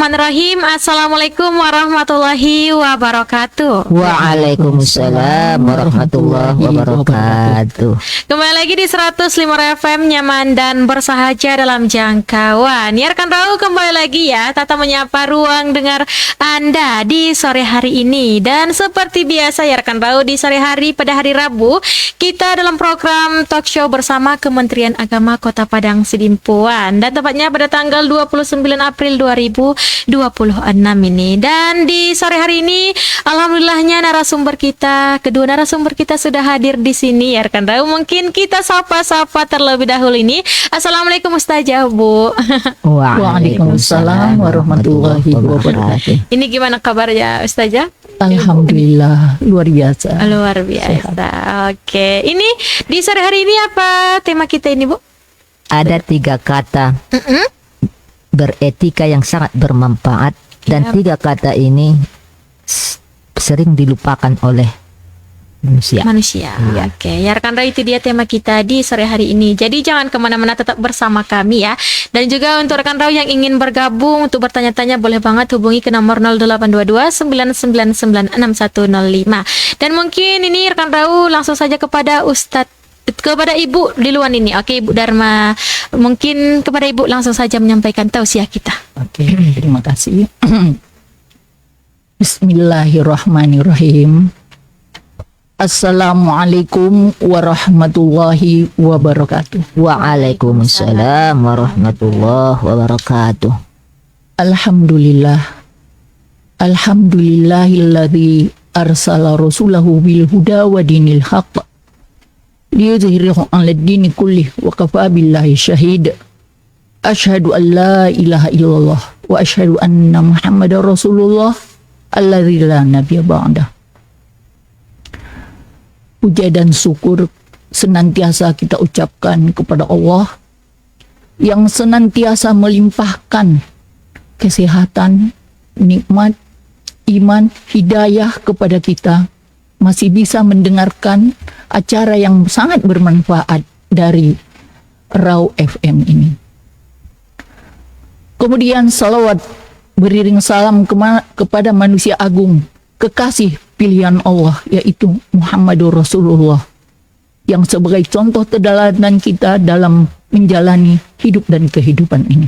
Bismillahirrahmanirrahim. Assalamualaikum warahmatullahi wabarakatuh. Waalaikumsalam warahmatullahi wabarakatuh. Kembali lagi di 105 FM, nyaman dan bersahaja dalam jangkauan. Ya rekan Rau, kembali lagi ya Tata menyapa ruang dengar Anda di sore hari ini. Dan seperti biasa ya rekan Rau, di sore hari pada hari Rabu kita dalam program talk show bersama Kementerian Agama Kota Padang Sidimpuan. Dan tepatnya pada tanggal 29 April 2026 ini. Dan di sore hari ini alhamdulillahnya kedua narasumber kita sudah hadir di sini ya rekan Rau. Mungkin kita sapa-sapa terlebih dahulu ini. Assalamualaikum Ustazah Bu. Waalaikumsalam warahmatullahi wabarakatuh. Ini gimana kabarnya Ustazah? Alhamdulillah luar biasa. Luar biasa. Oke. Ini di sore hari ini apa tema kita ini Bu? Ada 3 kata beretika yang sangat bermanfaat dan 3 kata ini sering dilupakan oleh manusia. Ya. Oke, ya rekan Rau, itu dia tema kita di sore hari ini. Jadi jangan kemana-mana, tetap bersama kami ya. Dan juga untuk rekan Rau yang ingin bergabung untuk bertanya-tanya, boleh banget hubungi ke nomor 0822 999 6105. Dan mungkin ini rekan Rau langsung saja kepada kepada Ibu di luar ini. Oke, Ibu Dharma, mungkin kepada Ibu langsung saja menyampaikan tausiah kita. Oke, terima kasih. Bismillahirrahmanirrahim. Assalamualaikum warahmatullahi wabarakatuh. Waalaikumsalam warahmatullahi wabarakatuh. Alhamdulillahilladzi arsala rasulahu bil huda wa dinil haqq liyudhhirahu 'alad dini kullih wa kafaa billahi syahid. Asyhadu an la ilaha illallah wa asyhadu anna Muhammadar Rasulullah alladzi la nabiyya ba'dah. Puja dan syukur senantiasa kita ucapkan kepada Allah yang senantiasa melimpahkan kesehatan, nikmat, iman, hidayah kepada kita, masih bisa mendengarkan acara yang sangat bermanfaat dari Rau FM ini. Kemudian salawat beriring salam kepada manusia agung, kekasih pilihan Allah, yaitu Muhammadur Rasulullah, yang sebagai contoh teladan kita dalam menjalani hidup dan kehidupan ini.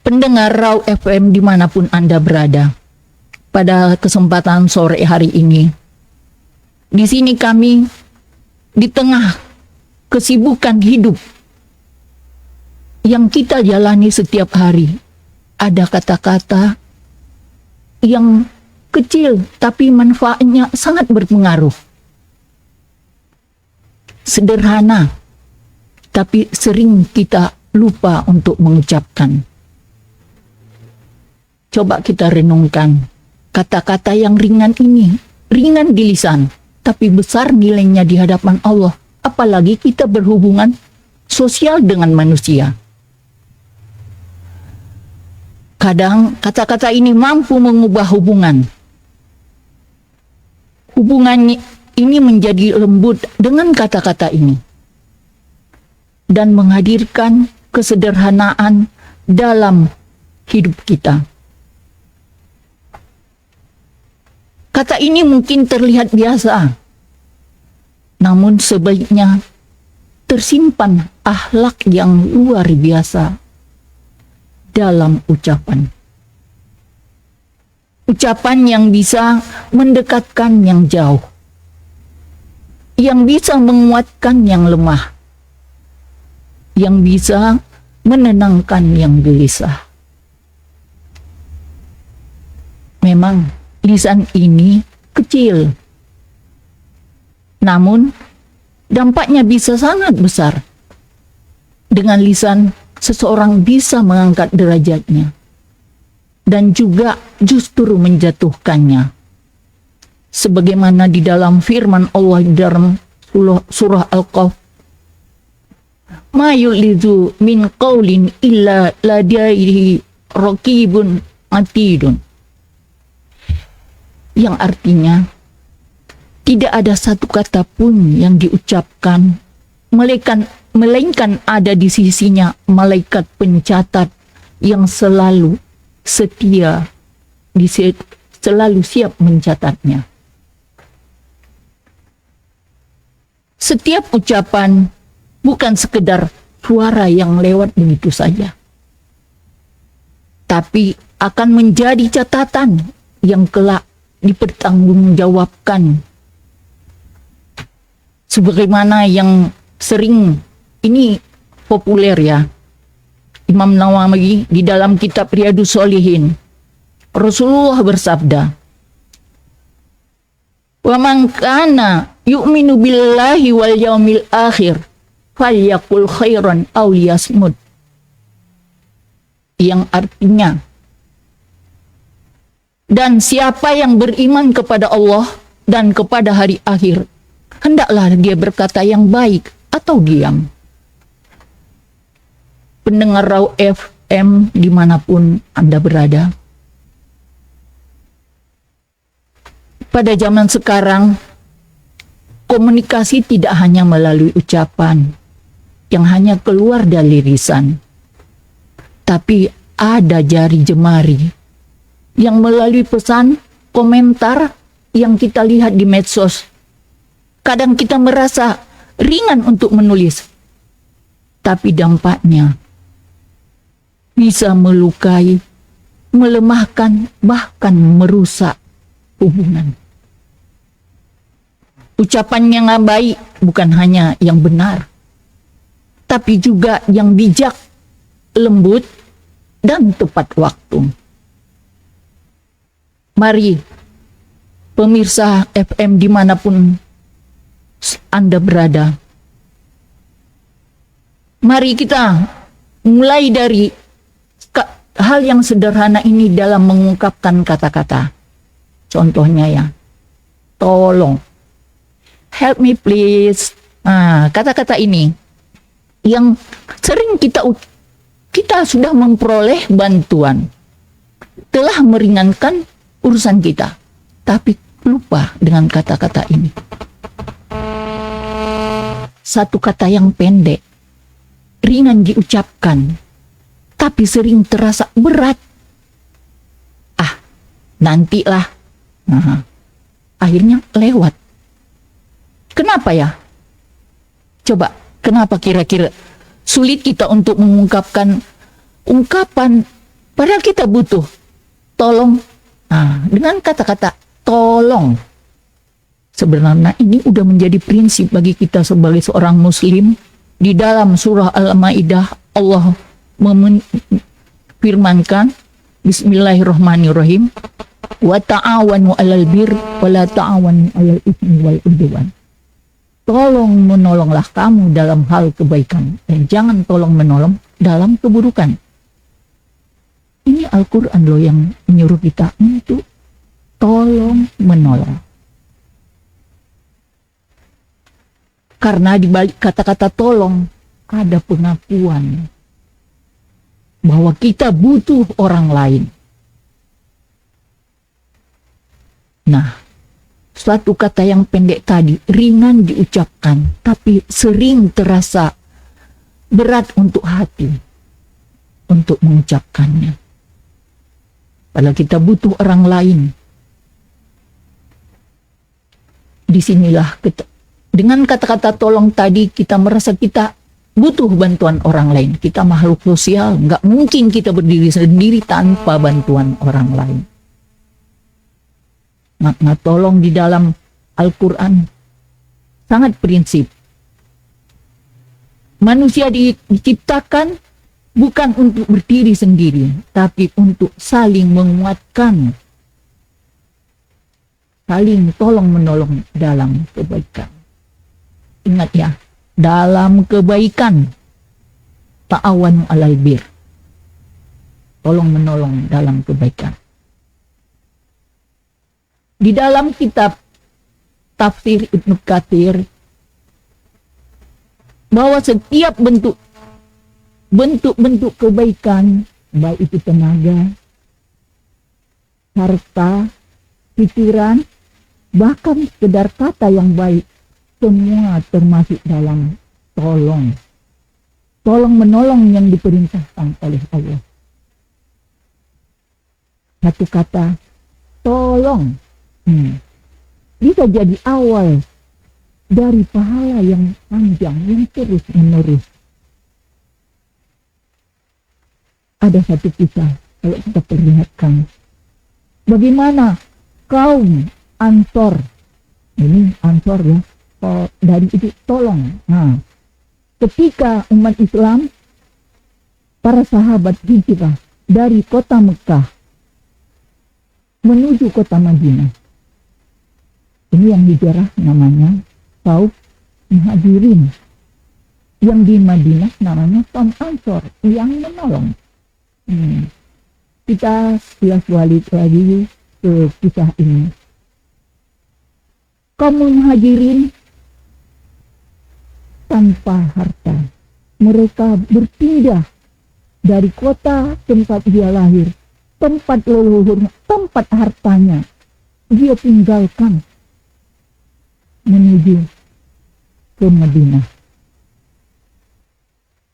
Pendengar Rau FM dimanapun Anda berada, pada kesempatan sore hari ini, di sini kami di tengah kesibukan hidup yang kita jalani setiap hari, ada kata-kata yang kecil tapi manfaatnya sangat berpengaruh. Sederhana, tapi sering kita lupa untuk mengucapkan. Coba kita renungkan kata-kata yang ringan ini, ringan di lisan, tapi besar nilainya di hadapan Allah. Apalagi kita berhubungan sosial dengan manusia. Kadang kata-kata ini mampu mengubah hubungan. Hubungan ini menjadi lembut dengan kata-kata ini. Dan menghadirkan kesederhanaan dalam hidup kita. Kata ini mungkin terlihat biasa. Namun sebaiknya tersimpan akhlak yang luar biasa dalam ucapan. Ucapan yang bisa mendekatkan yang jauh, yang bisa menguatkan yang lemah, yang bisa menenangkan yang gelisah. Memang lisan ini kecil, namun dampaknya bisa sangat besar. Dengan lisan seseorang bisa mengangkat derajatnya dan juga justru menjatuhkannya. Sebagaimana di dalam firman Allah dalam surah Al-Qaf, "Ma yulidu min qaulin illa ladaihi raqibun atidun." Yang artinya tidak ada satu kata pun yang diucapkan melainkan ada di sisinya malaikat pencatat yang selalu setia, selalu siap mencatatnya. Setiap ucapan bukan sekedar suara yang lewat begitu saja, tapi akan menjadi catatan yang kelak dipertanggungjawabkan. Sebagaimana yang sering ini populer ya, Imam Nawawi di dalam kitab Riyadhus Shalihin, Rasulullah bersabda, "Wa man kana yu'minu billahi wal yaumil akhir falyaqul khairan aw liyasmut." Yang artinya, dan siapa yang beriman kepada Allah dan kepada hari akhir, hendaklah dia berkata yang baik atau diam. Pendengar Raw FM dimanapun Anda berada, pada zaman sekarang, komunikasi tidak hanya melalui ucapan yang hanya keluar dari lisan, tapi ada jari jemari yang melalui pesan, komentar yang kita lihat di medsos. Kadang kita merasa ringan untuk menulis, tapi dampaknya bisa melukai, melemahkan, bahkan merusak hubungan. Ucapan yang baik bukan hanya yang benar, tapi juga yang bijak, lembut, dan tepat waktu. Mari, pemirsa FM dimanapun Anda berada, mari kita mulai dari hal yang sederhana ini dalam mengungkapkan kata-kata. Contohnya ya, tolong, help me please. Kata-kata ini yang sering kita sudah memperoleh bantuan, telah meringankan urusan kita, tapi lupa dengan kata-kata ini. Satu kata yang pendek, ringan diucapkan, tapi sering terasa berat. Nantilah. Akhirnya lewat. Kenapa ya? Coba, kenapa kira-kira sulit kita untuk mengungkapkan ungkapan padahal kita butuh tolong? Dengan kata-kata tolong, sebenarnya ini udah menjadi prinsip bagi kita sebagai seorang muslim. Di dalam surah Al-Maidah, Allah firmankan, Bismillahirrahmanirrahim, wa ta'awanu 'alal birri wa la ta'awanu 'alal itsmi wal 'udwan. Tolong menolonglah kamu dalam hal kebaikan dan jangan tolong menolong dalam keburukan. Ini Al-Quran loh yang menyuruh kita untuk tolong menolong. Karena di balik kata-kata tolong ada pengakuan bahwa kita butuh orang lain. Nah, suatu kata yang pendek tadi ringan diucapkan, tapi sering terasa berat untuk hati untuk mengucapkannya. Padahal kita butuh orang lain. Disinilah dengan kata-kata tolong tadi kita merasa kita butuh bantuan orang lain. Kita makhluk sosial, nggak mungkin kita berdiri sendiri tanpa bantuan orang lain. Makna tolong di dalam Al-Quran sangat prinsip. Manusia diciptakan bukan untuk berdiri sendiri, tapi untuk saling menguatkan, saling tolong-menolong dalam kebaikan. Ingat ya, dalam kebaikan, ta'awanu 'alal bir, tolong-menolong dalam kebaikan. Di dalam kitab Tafsir Ibnu Katsir, bahwa setiap bentuk-bentuk kebaikan, baik itu tenaga, harta, pikiran, bahkan sekedar kata yang baik, semua termasuk dalam tolong tolong menolong yang diperintahkan oleh Allah. Satu kata tolong bisa jadi awal dari pahala yang panjang yang terus menerus. Ada satu kisah kalau kita perlihatkan bagaimana kaum Ansor, ini Ansor ya, dari itu tolong. Nah, ketika umat Islam, para sahabat hijrah dari kota Mekah menuju kota Madinah. Ini yang hijrah namanya kaum Muhajirin. Yang di Madinah namanya kaum Ansor yang menolong. Kita sekilas balik lagi ke kisah ini. Kaum Muhajirin tanpa harta, mereka berpindah dari kota tempat dia lahir, tempat leluhurnya, tempat hartanya, dia tinggalkan menuju ke Madinah.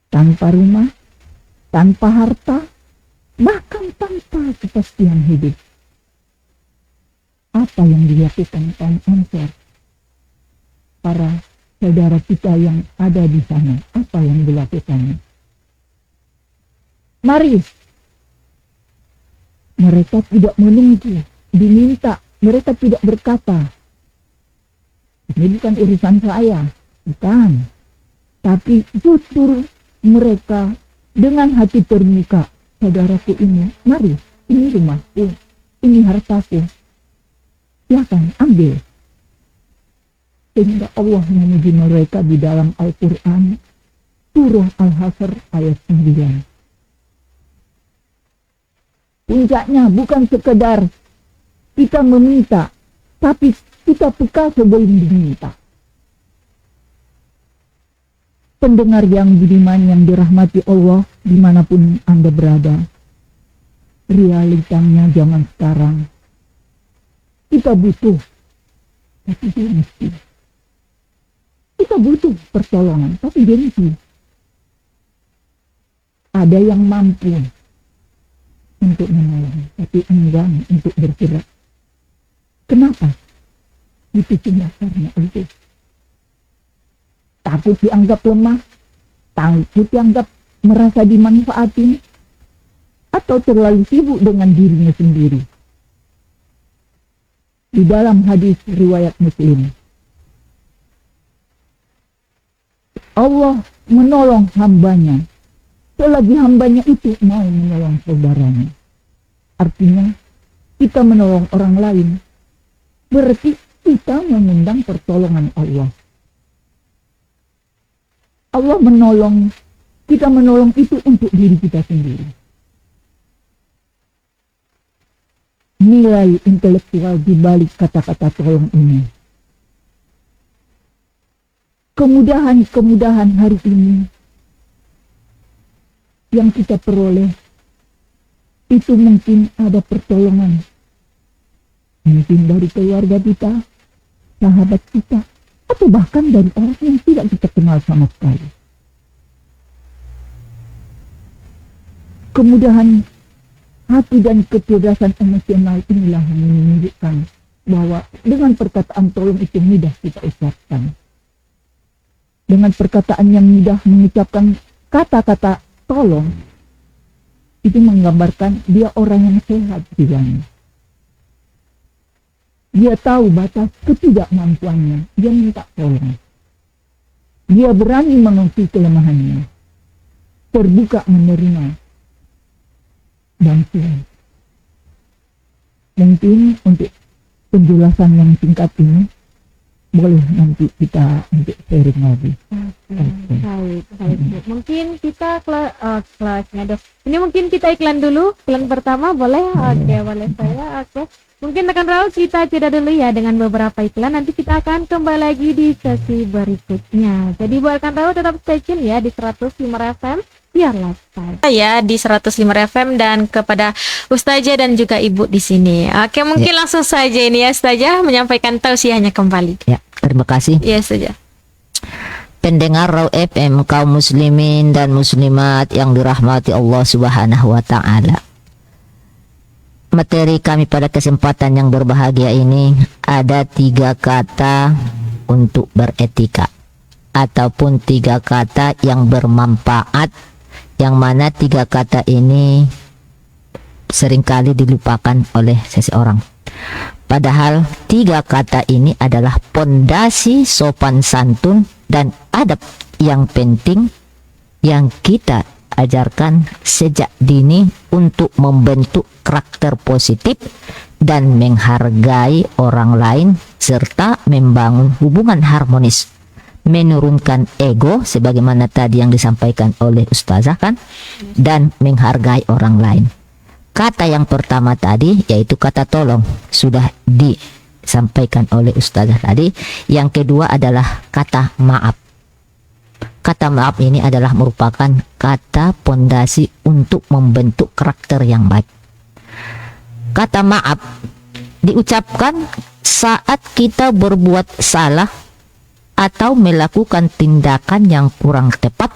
Tanpa rumah, tanpa harta, bahkan tanpa kepastian hidup. Apa yang dilakukan kaum Ansor? Para saudara kita yang ada di sana, apa yang dilakukannya? Mari, mereka tidak menunggu, diminta, mereka tidak berkata, ini bukan urusan saya, bukan. Tapi justru mereka dengan hati terbuka, saudaraku ini, mari, ini rumahku, ini hartaku, silakan ambil. Sehingga Allah memuji mereka di dalam Al-Quran, surah Al-Hasr ayat 9. Puncaknya bukan sekedar kita meminta, tapi kita peka sebelum diminta. Pendengar yang budiman yang dirahmati Allah dimanapun Anda berada, realitanya zaman sekarang kita butuh, tapi dia mesti. Kita butuh pertolongan, tapi dia mesti. Ada yang mampu untuk menolong, tapi enggan untuk bergerak. Kenapa? Itu dasarnya itu. Takut dianggap lemah, takut dianggap merasa dimanfaatin, atau terlalu sibuk dengan dirinya sendiri. Di dalam hadis riwayat Muslim, Allah menolong hambanya selagi hambanya itu mau menolong saudaranya. Artinya kita menolong orang lain berarti kita mengundang pertolongan Allah. Allah menolong, kita menolong itu untuk diri kita sendiri. Nilai intelektual di balik kata-kata tolong ini. Kemudahan-kemudahan hari ini yang kita peroleh itu mungkin ada pertolongan. Mungkin dari keluarga kita, sahabat kita, atau bahkan dari orang yang tidak kita kenal sama sekali. Kemudahan hati dan kecerdasan emosional inilah yang menunjukkan bahwa dengan perkataan tolong itu mudah kita ucapkan. Dengan perkataan yang mudah mengucapkan kata-kata tolong, itu menggambarkan dia orang yang sehat jiwanya. Dia tahu batas ketidakmampuannya, dia minta tolong. Dia berani mengakui kelemahannya, terbuka menerima bantuan. Mungkin untuk penjelasan yang singkat ini, boleh nanti kita untuk sharing lagi. Baik. Mungkin kita kelasnya dong. Ini mungkin kita iklan dulu. Iklan pertama boleh? Oke, boleh saya. Oke. Mungkin rekan Raul kita jeda dulu ya dengan beberapa iklan. Nanti kita akan kembali lagi di sesi berikutnya. Jadi buat rekan Raul tetap stay tune ya di 105 FM. Biarlah ya di 105 FM dan kepada Ustazah dan juga Ibu di sini. Oke, mungkin langsung saja ini ya Ustazah menyampaikan tausiahnya kembali. Ya, terima kasih. Iya saja. pendengar Raw FM, kaum muslimin dan muslimat yang dirahmati Allah Subhanahu wa taala. Materi kami pada kesempatan yang berbahagia ini ada 3 kata untuk beretika, ataupun 3 kata yang bermanfaat, yang mana 3 kata ini seringkali dilupakan oleh seseorang. Padahal 3 kata ini adalah pondasi sopan santun dan adab yang penting yang kita ajarkan sejak dini untuk membentuk karakter positif dan menghargai orang lain, serta membangun hubungan harmonis, menurunkan ego sebagaimana tadi yang disampaikan oleh Ustazah kan, dan menghargai orang lain. Kata yang pertama tadi yaitu kata tolong, sudah disampaikan oleh Ustazah tadi. Yang kedua adalah kata maaf. Kata maaf ini adalah merupakan kata pondasi untuk membentuk karakter yang baik. Kata maaf diucapkan saat kita berbuat salah atau melakukan tindakan yang kurang tepat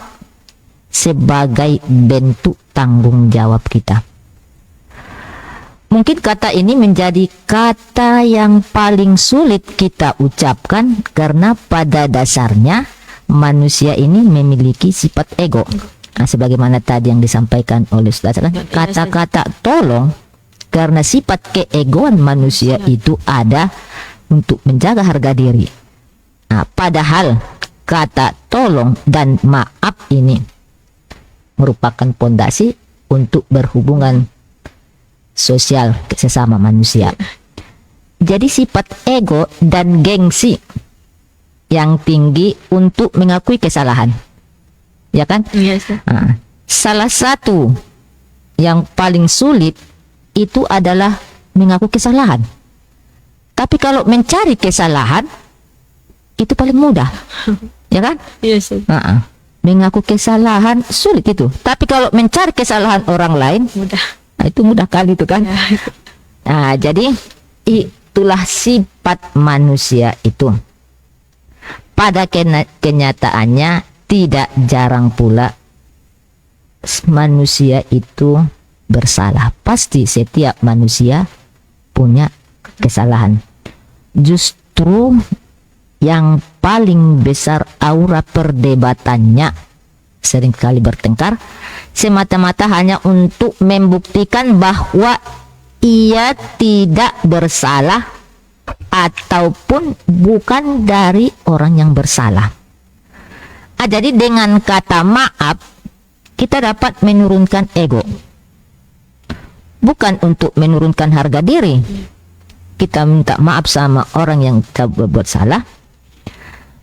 sebagai bentuk tanggung jawab kita. Mungkin kata ini menjadi kata yang paling sulit kita ucapkan karena pada dasarnya manusia ini memiliki sifat ego. Nah, sebagaimana tadi yang disampaikan oleh Ustaz kan, kata-kata tolong karena sifat keegoan manusia itu ada untuk menjaga harga diri. Nah, padahal kata tolong dan maaf ini merupakan pondasi untuk berhubungan sosial sesama manusia. Jadi sifat ego dan gengsi yang tinggi untuk mengakui kesalahan, ya kan? Yes. Nah, salah satu yang paling sulit itu adalah mengaku kesalahan. Tapi kalau mencari kesalahan itu paling mudah, ya kan? Yes. Mengaku kesalahan sulit itu. Tapi kalau mencari kesalahan orang lain Mudah. nah, itu mudah kali itu kan. Ya. Nah, jadi itulah sifat manusia itu. Pada kenyataannya tidak jarang pula manusia itu bersalah. Pasti setiap manusia punya kesalahan. Justru yang paling besar aura perdebatannya seringkali bertengkar semata-mata hanya untuk membuktikan bahwa ia tidak bersalah ataupun bukan dari orang yang bersalah. Jadi dengan kata maaf kita dapat menurunkan ego, bukan untuk menurunkan harga diri. Kita minta maaf sama orang yang kita berbuat salah.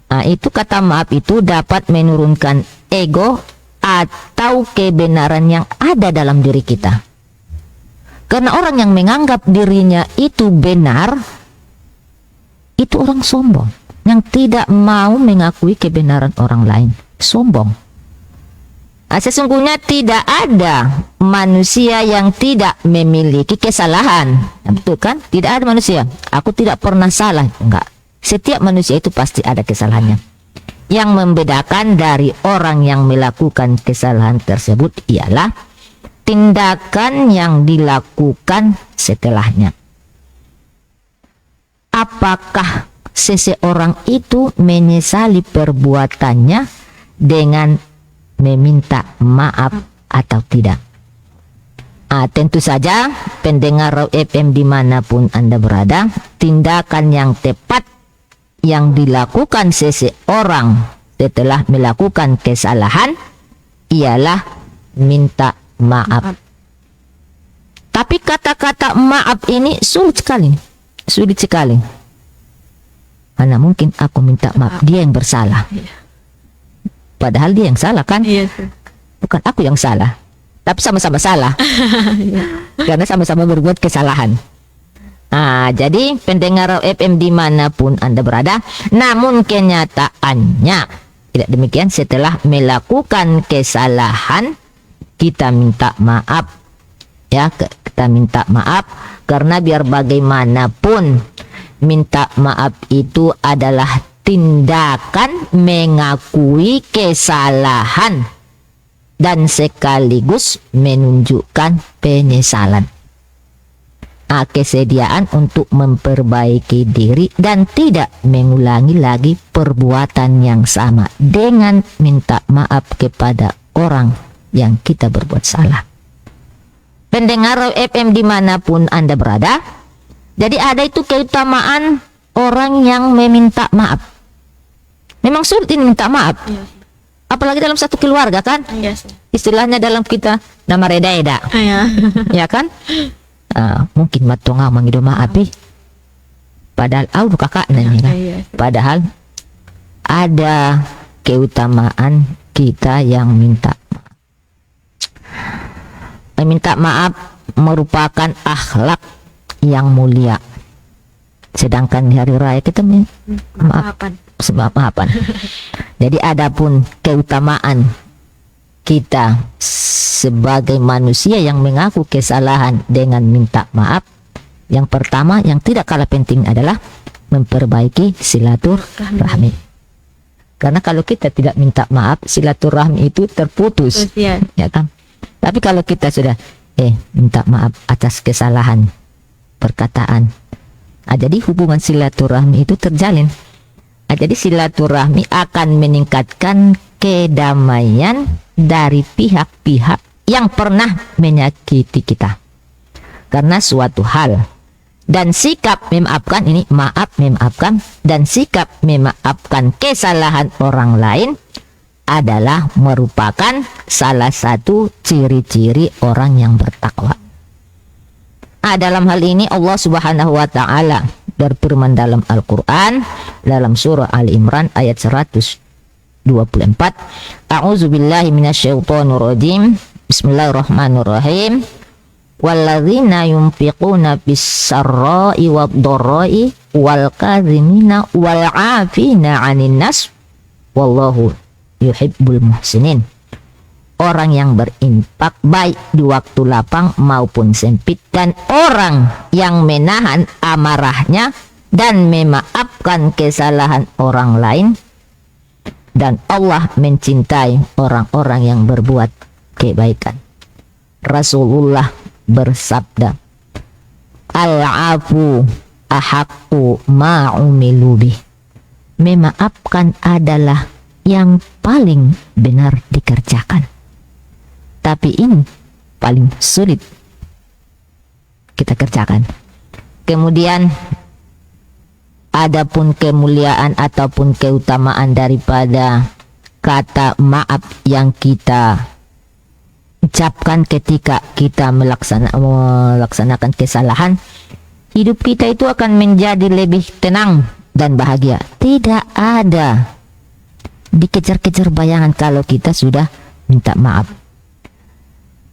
Nah, itu kata maaf itu dapat menurunkan ego atau kebenaran yang ada dalam diri kita. Karena orang yang menganggap dirinya itu benar, itu orang sombong, yang tidak mau mengakui kebenaran orang lain. Sombong. Nah, sesungguhnya tidak ada manusia yang tidak memiliki kesalahan. Nah, betul kan? Tidak ada manusia. Aku tidak pernah salah. Enggak. Setiap manusia itu pasti ada kesalahannya. Yang membedakan dari orang yang melakukan kesalahan tersebut ialah tindakan yang dilakukan setelahnya. Apakah seseorang itu menyesali perbuatannya dengan meminta maaf atau tidak? Tentu saja pendengar Raw FM dimanapun Anda berada, tindakan yang tepat yang dilakukan seseorang setelah melakukan kesalahan ialah minta maaf. Tapi kata-kata maaf ini sulit sekali. Mana mungkin aku minta maaf, dia yang bersalah. Padahal dia yang salah kan? Yes. Bukan aku yang salah, tapi sama-sama salah. Karena sama-sama berbuat kesalahan. Jadi pendengar FM dimanapun Anda berada, namun kenyataannya tidak demikian. Setelah melakukan kesalahan kita minta maaf, ya, kita minta maaf karena biar bagaimanapun minta maaf itu adalah tindakan mengakui kesalahan dan sekaligus menunjukkan penyesalan. Kesediaan untuk memperbaiki diri dan tidak mengulangi lagi perbuatan yang sama dengan minta maaf kepada orang yang kita berbuat salah. Pendengar FM dimanapun Anda berada, jadi ada itu keutamaan orang yang meminta maaf. Memang sulit ini minta maaf, Iya. apalagi dalam satu keluarga kan. Yes. Istilahnya dalam kita nama reda-eda, Iya. ya kan? Mungkin matonga mangido maapi padahal kakak nanya kan? Iya. Padahal ada keutamaan kita yang minta maaf. Meminta maaf merupakan akhlak yang mulia, sedangkan di hari raya kita maaf maafan. Jadi adapun keutamaan kita sebagai manusia yang mengaku kesalahan dengan minta maaf, yang pertama yang tidak kalah penting adalah memperbaiki silaturahmi. Karena kalau kita tidak minta maaf, silaturahmi itu terputus, Iya. ya kan? Tapi kalau kita sudah minta maaf atas kesalahan perkataan, jadi hubungan silaturahmi itu terjalin. Jadi silaturahmi akan meningkatkan kedamaian dari pihak-pihak yang pernah menyakiti kita karena suatu hal, dan sikap memaafkan ini memaafkan dan sikap memaafkan kesalahan orang lain adalah merupakan salah satu ciri-ciri orang yang bertakwa. Dalam hal ini Allah Subhanahu wa taala berfirman dalam Al-Qur'an dalam surah Ali Imran ayat 124, A'udzubillahi minasyaitonir rajim. Bismillahirrahmanirrahim. Walladzina yunfiquna bis-sarra'i wad-dharra'i wal kadhimina wal 'afina 'anil nas wallahu yuhibbul muhsinin. Orang yang berinfak baik di waktu lapang maupun sempit, dan orang yang menahan amarahnya dan memaafkan kesalahan orang lain, dan Allah mencintai orang-orang yang berbuat kebaikan. Rasulullah bersabda, al-afu ahaqqu ma'umilu bih. Memaafkan adalah yang paling benar dikerjakan. Tapi ini paling sulit kita kerjakan. Kemudian adapun kemuliaan ataupun keutamaan daripada kata maaf yang kita ucapkan ketika kita melaksanakan kesalahan, hidup kita itu akan menjadi lebih tenang dan bahagia. Tidak ada dikejar-kejar bayangan kalau kita sudah minta maaf.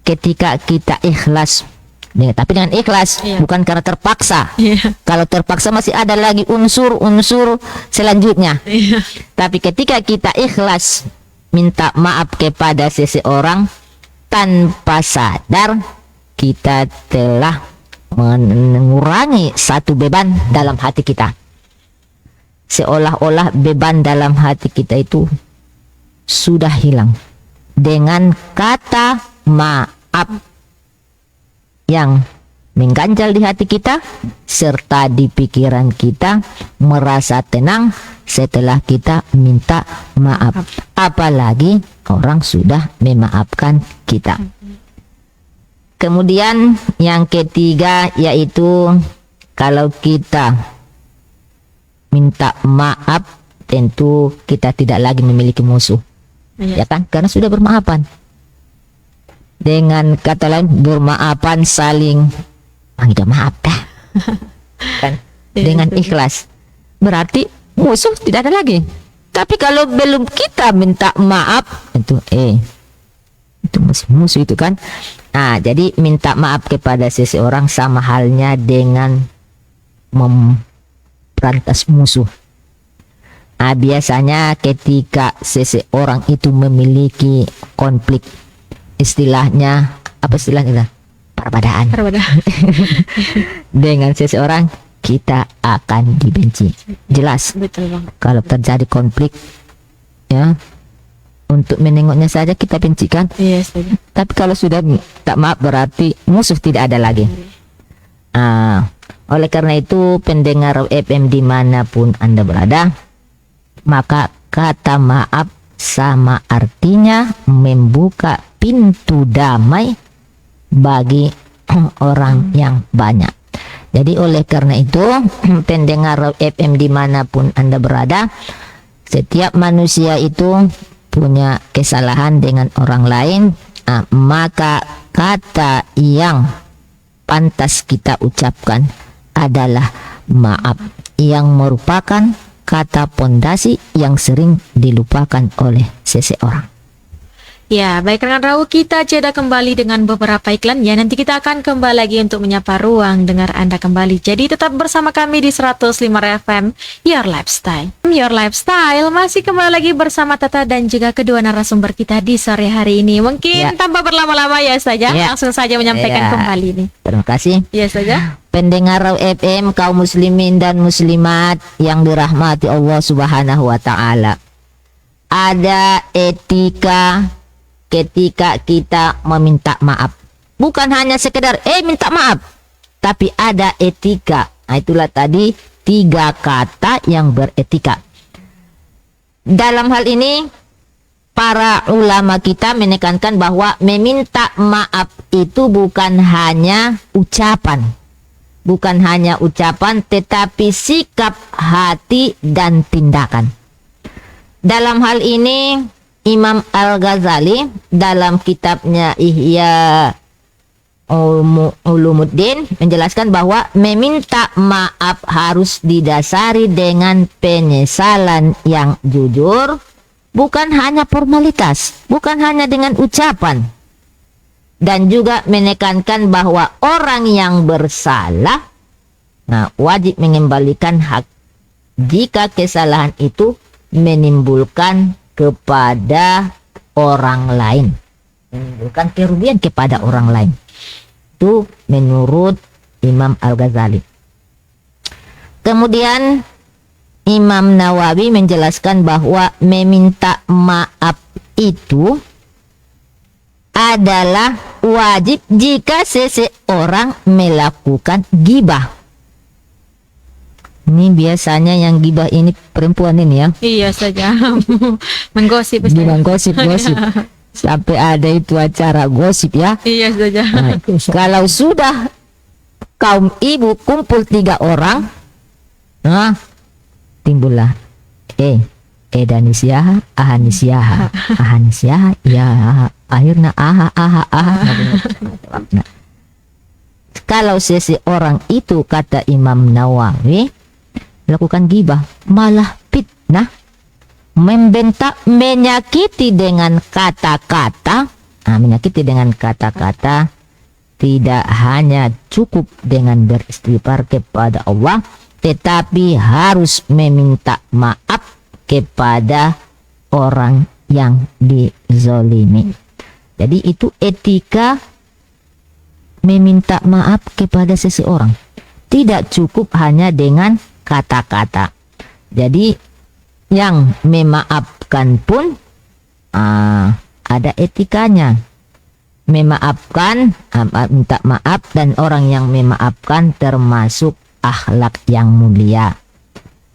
Ketika kita ikhlas, tapi dengan ikhlas, Iya. bukan karena terpaksa. Iya. Kalau terpaksa masih ada lagi unsur-unsur selanjutnya. Iya. Tapi ketika kita ikhlas minta maaf kepada seseorang, tanpa sadar kita telah mengurangi satu beban dalam hati kita. Seolah-olah beban dalam hati kita itu sudah hilang dengan kata maaf yang mengganjal di hati kita serta di pikiran kita, merasa tenang setelah kita minta maaf. Apalagi orang sudah memaafkan kita. Kemudian yang ketiga yaitu kalau kita minta maaf, tentu kita tidak lagi memiliki musuh. Iya. Ya kan? Karena sudah bermaafan. Dengan kata lain, bermaafan saling minta maaf dah. Kan? Dengan ikhlas. Berarti musuh tidak ada lagi. Tapi kalau belum kita minta maaf, itu musuh itu kan. Nah, jadi minta maaf kepada seseorang sama halnya dengan memberantas musuh. Nah, biasanya ketika seseorang itu memiliki konflik, istilahnya apa istilahnya? Perbedaan Perbedaan. dengan seseorang, kita akan dibenci. Jelas. Betul banget. Kalau terjadi konflik, ya, untuk menengoknya saja kita bencikan. Iya, Ustazah. Tapi kalau sudah tak maaf berarti musuh tidak ada lagi. Oleh karena itu pendengar FM dimanapun Anda berada, maka kata maaf sama artinya membuka pintu damai bagi orang yang banyak. Jadi oleh karena itu pendengar FM dimanapun Anda berada, setiap manusia itu punya kesalahan dengan orang lain, maka kata yang pantas kita ucapkan adalah maaf, yang merupakan kata pondasi yang sering dilupakan oleh seseorang. Ya, baik rekan Rawu, kita jeda kembali dengan beberapa iklan ya. Nanti kita akan kembali lagi untuk menyapa ruang dengar Anda kembali. Jadi tetap bersama kami di 105 FM Your Lifestyle. Your Lifestyle masih kembali lagi bersama Tata dan juga kedua narasumber kita di sore hari ini. Mungkin tanpa berlama-lama ya saja, langsung saja menyampaikan kembali nih. Terima kasih. Ya saja. Pendengar Raw FM, kaum muslimin dan muslimat yang dirahmati Allah Subhanahu wa taala. Ada etika ketika kita meminta maaf. Bukan hanya sekedar minta maaf, tapi ada etika. Nah, itulah tadi 3 kata yang beretika. Dalam hal ini para ulama kita menekankan bahwa meminta maaf itu bukan hanya ucapan. Bukan hanya ucapan, tetapi sikap, hati, dan tindakan. Dalam hal ini Imam Al-Ghazali dalam kitabnya Ihya Ulumuddin menjelaskan bahwa meminta maaf harus didasari dengan penyesalan yang jujur, bukan hanya formalitas, bukan hanya dengan ucapan. Dan juga menekankan bahwa orang yang bersalah wajib mengembalikan hak jika kesalahan itu menimbulkan kepada orang lain, menimbulkan kerugian kepada orang lain. Itu menurut Imam Al-Ghazali. Kemudian Imam Nawawi menjelaskan bahwa meminta maaf itu adalah wajib jika seseorang melakukan ghibah. Ini biasanya yang ghibah ini perempuan ini ya. Iya saja. Menggosip. Gosip. Sampai ada itu acara gosip ya. Iya saja. Nah, kalau sudah kaum ibu kumpul 3 orang, timbullah Edanisiaha, Ahanisiaha, ya akhirnya aha. Nah, kalau seseorang itu kata Imam Nawawi melakukan ghibah, malah fitnah, membentak, menyakiti dengan kata-kata. Menyakiti dengan kata-kata tidak hanya cukup dengan beristighfar kepada Allah, tetapi harus meminta maaf kepada orang yang dizolimi. Jadi itu etika meminta maaf kepada seseorang. Tidak cukup hanya dengan kata-kata. Jadi yang memaafkan pun ada etikanya. Memaafkan, minta maaf, dan orang yang memaafkan termasuk akhlak yang mulia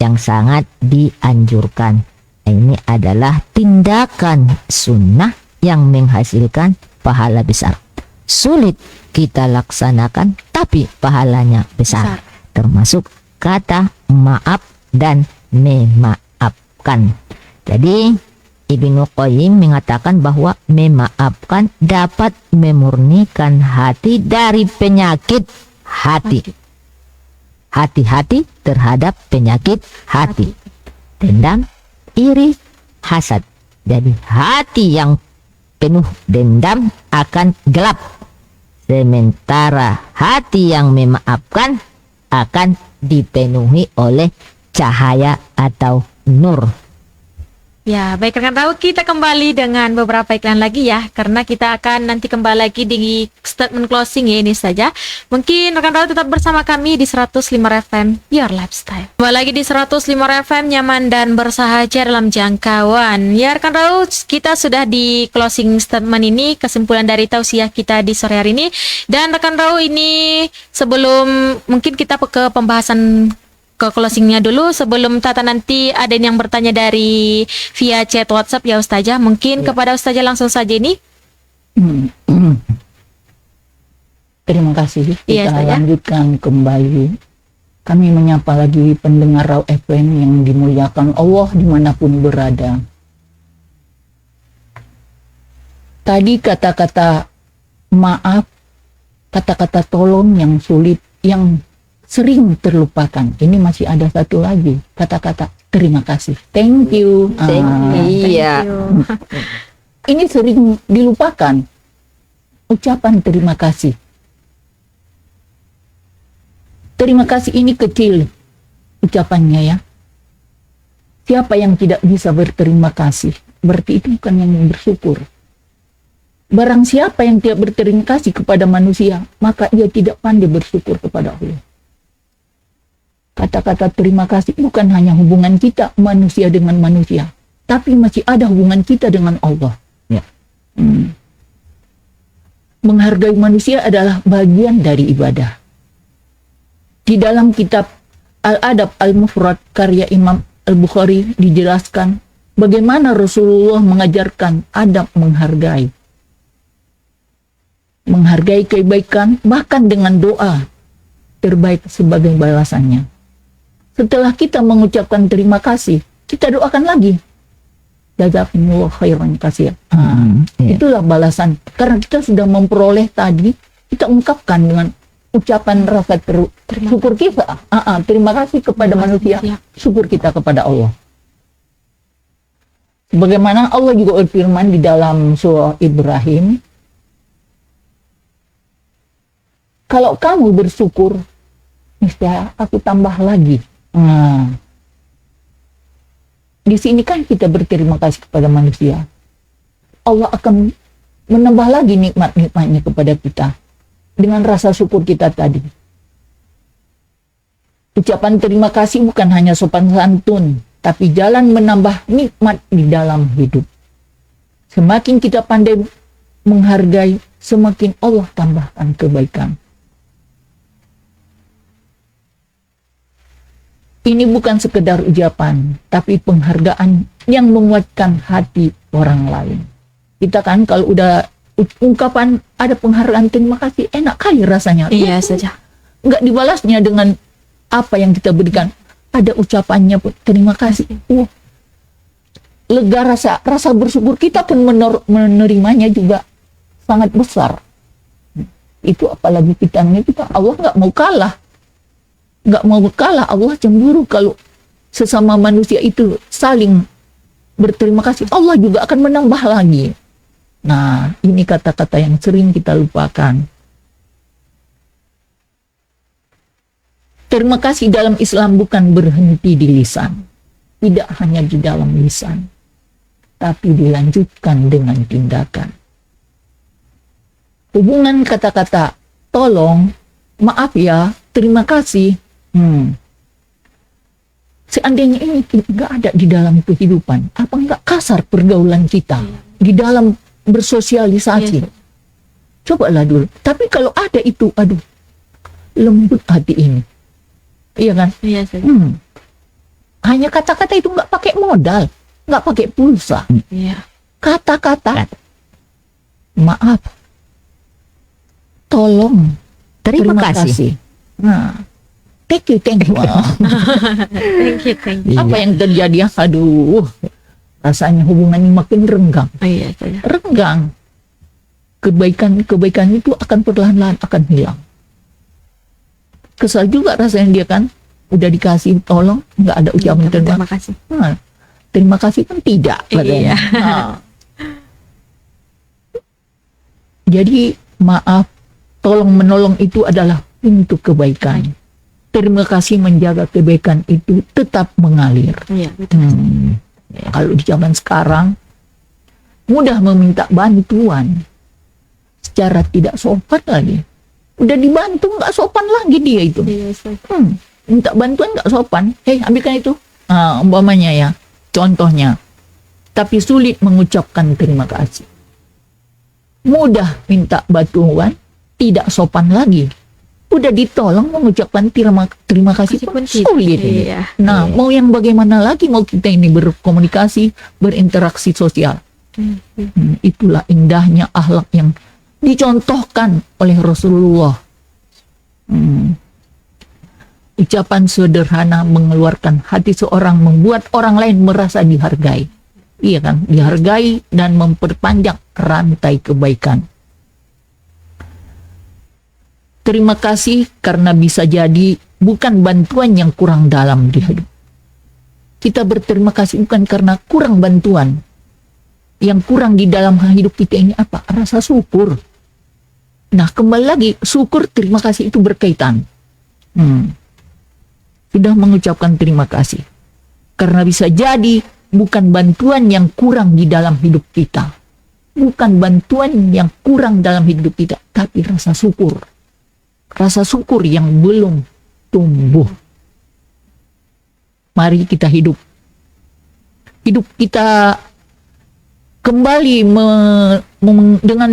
yang sangat dianjurkan. Ini adalah tindakan sunnah yang menghasilkan pahala besar. Sulit kita laksanakan, tapi pahalanya besar. Termasuk kata maaf dan memaafkan. Jadi Ibnu Qayyim mengatakan bahwa memaafkan dapat memurnikan hati dari penyakit hati. Hati-hati terhadap penyakit hati. Dendam, iri, hasad. Jadi hati yang penuh dendam akan gelap. Sementara hati yang memaafkan akan dipenuhi oleh cahaya atau nur. Ya, baik rekan Raul, kita kembali dengan beberapa iklan lagi ya, karena kita akan nanti kembali lagi di statement closing ya, ini saja. Mungkin rekan Raul tetap bersama kami di 105 FM Your Lifestyle. Kembali lagi di 105 FM, nyaman dan bersahaja dalam jangkauan. Ya rekan Raul, kita sudah di closing statement ini, kesimpulan dari tausiah kita di sore hari ini. Dan rekan Raul, ini sebelum mungkin kita ke pembahasan ke closingnya dulu, sebelum Tata nanti ada yang bertanya dari via chat WhatsApp ya Ustazah, mungkin kepada Ustazah langsung saja ini. Terima kasih. Iya, Kita Ustazah. lanjutkan kembali. Kami menyapa lagi pendengar Raw FM yang dimuliakan Allah dimanapun berada. Tadi kata-kata maaf, kata-kata tolong yang sulit, yang sering terlupakan. Ini masih ada satu lagi, kata-kata terima kasih. Thank you. Iya. Ini sering dilupakan. Ucapan terima kasih. Terima kasih ini kecil ucapannya ya. Siapa yang tidak bisa berterima kasih, berarti itu bukan yang bersyukur. Barang siapa yang tidak berterima kasih kepada manusia, maka ia tidak pandai bersyukur kepada Allah. Kata-kata terima kasih bukan hanya hubungan kita manusia dengan manusia, tapi masih ada hubungan kita dengan Allah. Ya. Menghargai manusia adalah bagian dari ibadah. Di dalam kitab Al-Adab Al-Mufrad karya Imam Al-Bukhari dijelaskan bagaimana Rasulullah mengajarkan adab menghargai. Menghargai kebaikan bahkan dengan doa terbaik sebagai balasannya. Setelah kita mengucapkan terima kasih, kita doakan lagi. Jazakumullah khairan katsir. Iya. Itulah balasan. Karena kita sudah memperoleh tadi, kita ungkapkan dengan ucapan rasa syukur kita. Terima kasih kepada manusia, syukur kita kepada Allah. Bagaimana Allah juga berfirman di dalam surah Ibrahim, kalau kamu bersyukur, niscaya aku tambah lagi. Di sini kan kita berterima kasih kepada manusia. Allah akan menambah lagi nikmat-nikmatnya kepada kita dengan rasa syukur kita tadi. Ucapan terima kasih bukan hanya sopan santun, tapi jalan menambah nikmat di dalam hidup. Semakin kita pandai menghargai, semakin Allah tambahkan kebaikan. Ini bukan sekedar ucapan, tapi penghargaan yang menguatkan hati orang lain. Kita kan kalau udah ungkapan ada penghargaan terima kasih, enak kali rasanya. Iya saja. Nggak dibalasnya dengan apa yang kita berikan. Ada ucapannya pun terima kasih. Lega rasa bersyukur kita pun menerimanya juga sangat besar. Itu apalagi kita Allah nggak mau kalah. Nggak mau kalah, Allah cemburu kalau sesama manusia itu saling berterima kasih. Allah juga akan menambah lagi. Nah, ini kata-kata yang sering kita lupakan. Terima kasih dalam Islam bukan berhenti di lisan. Tidak hanya di dalam lisan, tapi dilanjutkan dengan tindakan. Hubungan kata-kata tolong, maaf ya, terima kasih. Seandainya ini nggak ada di dalam kehidupan, apa nggak kasar pergaulan kita di dalam bersosialisasi? Cobalah dulu. Tapi kalau ada itu, aduh, lembut hati ini, iya kan? Iya saja. Hanya kata-kata itu nggak pakai modal, nggak pakai pulsa. Iya. Kata-kata, maaf, tolong, Terima kasih. Nah, thank you. Thank you. Apa yang terjadi? Aduh, rasanya hubungannya makin renggang. Iya saja. Renggang. Kebaikan itu akan perlahan-lahan akan hilang. Kesal juga rasanya dia kan, udah dikasih tolong, nggak ada ucapan Terima kasih. Nah, terima kasih kan tidak. Iya. Nah. Jadi maaf, tolong menolong itu adalah untuk kebaikan. Terima kasih menjaga kebaikan itu tetap mengalir. Iya, betul. Kalau di zaman sekarang mudah meminta bantuan secara tidak sopan lagi. Udah dibantu nggak sopan lagi dia itu. Iya, Ustaz. Minta bantuan nggak sopan. Ambilkan itu. Umpamanya ya, contohnya. Tapi sulit mengucapkan terima kasih. Mudah minta bantuan, tidak sopan lagi. Udah ditolong mengucapkan terima kasih pun sulit. ini. Iya. Nah, mau yang bagaimana lagi mau kita ini berkomunikasi, berinteraksi sosial. Itulah indahnya akhlak yang dicontohkan oleh Rasulullah. Ucapan sederhana mengeluarkan hati seorang, membuat orang lain merasa dihargai. Iya kan? Dihargai dan memperpanjang rantai kebaikan. Terima kasih karena bisa jadi bukan bantuan yang kurang dalam di hidup. Kita berterima kasih bukan karena kurang bantuan. Yang kurang di dalam hidup kita ini apa? Rasa syukur. Nah, kembali lagi, syukur terima kasih itu berkaitan. Sudah mengucapkan terima kasih. Karena bisa jadi bukan bantuan yang kurang di dalam hidup kita. Bukan bantuan yang kurang dalam hidup kita, tapi rasa syukur. Rasa syukur yang belum tumbuh. Mari kita hidup. Hidup kita kembali dengan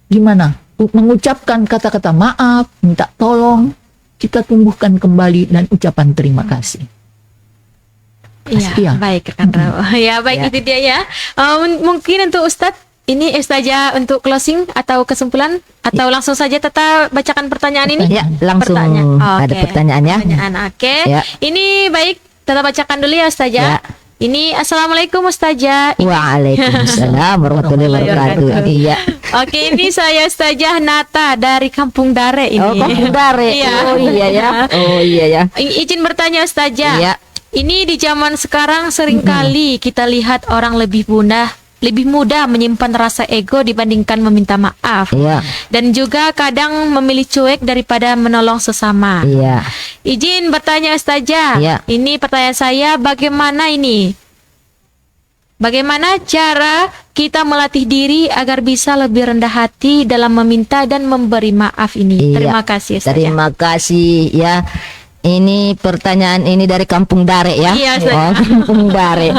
gimana? Mengucapkan kata-kata maaf, minta tolong, kita tumbuhkan kembali dan ucapan terima kasih. Iya, baik rekan Rao. Ya, baik, itu dia ya. Mungkin untuk Ustadz, ini Ustazah untuk closing atau kesimpulan, atau langsung saja Tata bacakan pertanyaan ini? Ya, langsung ada pertanyaannya. Oke. Ya. Ini baik, Tata bacakan dulu ya Ustazah. Ya. Ini Assalamualaikum Ustazah. Waalaikumsalam warahmatullahi wabarakatuh. Iya. Oke, ini saya Ustazah Nata dari Kampung Dare ini. Oh, Kampung Dare. Iya. Oh iya ya. Oh iya ya. Izin bertanya Ustazah. Iya. Ini di zaman sekarang seringkali kita lihat orang lebih mudah menyimpan rasa ego dibandingkan meminta maaf. Iya. Dan juga kadang memilih cuek daripada menolong sesama. Iya. Izin bertanya Ustazah. Iya. Ini pertanyaan saya, bagaimana ini? Bagaimana cara kita melatih diri agar bisa lebih rendah hati dalam meminta dan memberi maaf ini? Iya. Terima kasih Ustazah. Terima kasih ya. Ini pertanyaan ini dari Kampung Dare ya. Iya, Ustazah. Kampung Dare.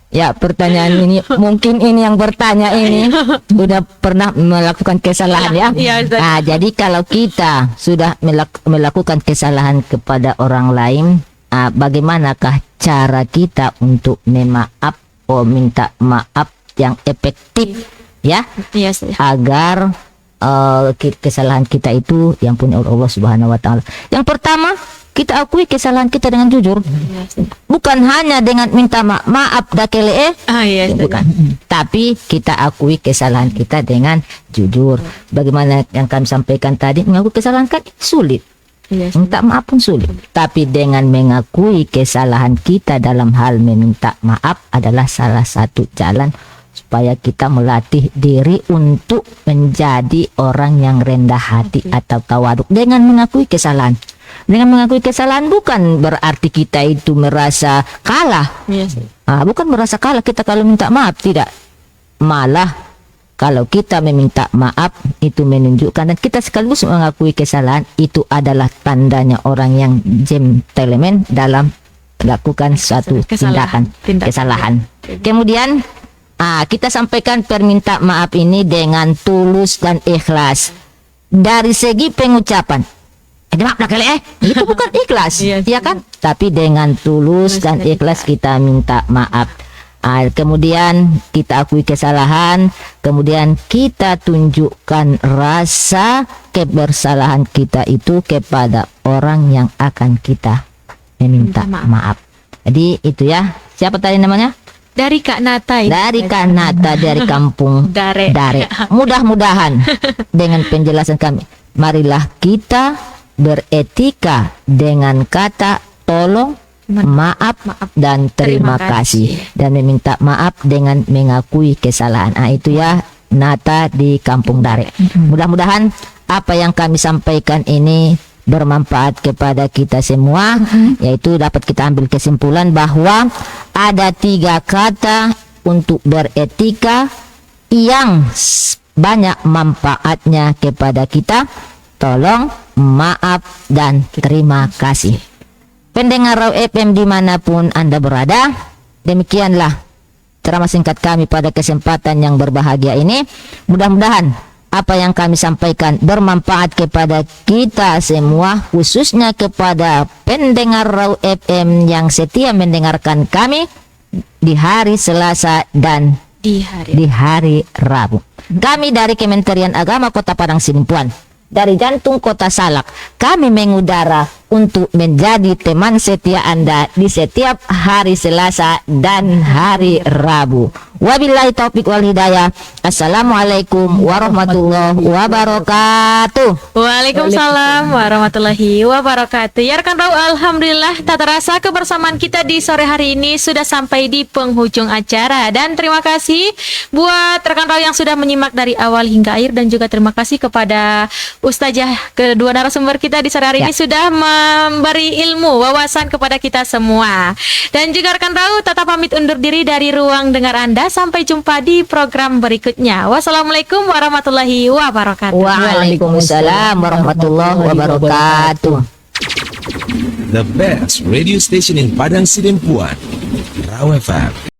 Ya, pertanyaan ini mungkin ini yang bertanya ini sudah pernah melakukan kesalahan ya. Iya, Ustaz. Nah, jadi kalau kita sudah melakukan kesalahan kepada orang lain, bagaimanakah cara kita untuk minta maaf yang efektif ya? Iya, Ustazah. Agar kesalahan kita itu yang punya Allah Subhanahu wa taala. Yang pertama, kita akui kesalahan kita dengan jujur. Bukan hanya dengan minta maaf dakele Iya, bukan. Tapi kita akui kesalahan kita dengan jujur. Bagaimana yang kami sampaikan tadi, mengakui kesalahan kan sulit. Iya, Minta maaf pun sulit. Tapi dengan mengakui kesalahan kita dalam hal meminta maaf adalah salah satu jalan supaya kita melatih diri untuk menjadi orang yang rendah hati atau tawaduk dengan mengakui kesalahan. Dengan mengakui kesalahan bukan berarti kita itu merasa kalah. Yes. Bukan merasa kalah kita kalau minta maaf, tidak. Malah kalau kita meminta maaf itu menunjukkan dan kita sekaligus mengakui kesalahan, itu adalah tandanya orang yang gentleman dalam melakukan suatu tindakan kesalahan. Kemudian kita sampaikan perminta maaf ini dengan tulus dan ikhlas. Dari segi pengucapan, maaf itu bukan ikhlas, ya kan? Tapi dengan tulus dan ikhlas kita minta maaf. Kemudian kita akui kesalahan, kemudian kita tunjukkan rasa kebersalahan kita itu kepada orang yang akan kita meminta maaf. Jadi itu ya. Siapa tadi namanya? Dari Kak Nata ini. Dari Kak Nata dari Kampung Dare. Mudah-mudahan dengan penjelasan kami, marilah kita beretika dengan kata tolong, maaf dan terima kasih, dan meminta maaf dengan mengakui kesalahan. Itu ya Nata di Kampung Dare. Mudah-mudahan apa yang kami sampaikan ini bermanfaat kepada kita semua, yaitu dapat kita ambil kesimpulan bahwa ada 3 kata untuk beretika yang banyak manfaatnya kepada kita. Tolong, maaf, dan terima kasih. Pendengar Raw FM dimanapun Anda berada, demikianlah ceramah singkat kami pada kesempatan yang berbahagia ini. Mudah-mudahan apa yang kami sampaikan bermanfaat kepada kita semua, khususnya kepada pendengar Raw FM yang setia mendengarkan kami di hari Selasa dan Di hari Rabu. Kami dari Kementerian Agama Kota Padang Sidimpuan, dari jantung Kota Salak, kami mengudara untuk menjadi teman setia Anda di setiap hari Selasa dan hari Rabu. Wabillahi taufik wal hidayah. Assalamualaikum warahmatullahi wabarakatuh. Waalaikumsalam warahmatullahi wabarakatuh. Ya rekan Raw, alhamdulillah tak terasa kebersamaan kita di sore hari ini sudah sampai di penghujung acara. Dan terima kasih buat rekan Raw yang sudah menyimak dari awal hingga akhir, dan juga terima kasih kepada Ustazah kedua narasumber kita di sore hari ini sudah memberi ilmu, wawasan kepada kita semua. Dan juga rekan Raw, Tata pamit undur diri dari ruang dengar Anda. Sampai jumpa di program berikutnya. Wassalamualaikum warahmatullahi wabarakatuh. Waalaikumsalam warahmatullahi wabarakatuh. The best radio station in Padang Sidimpuan, Raw FM.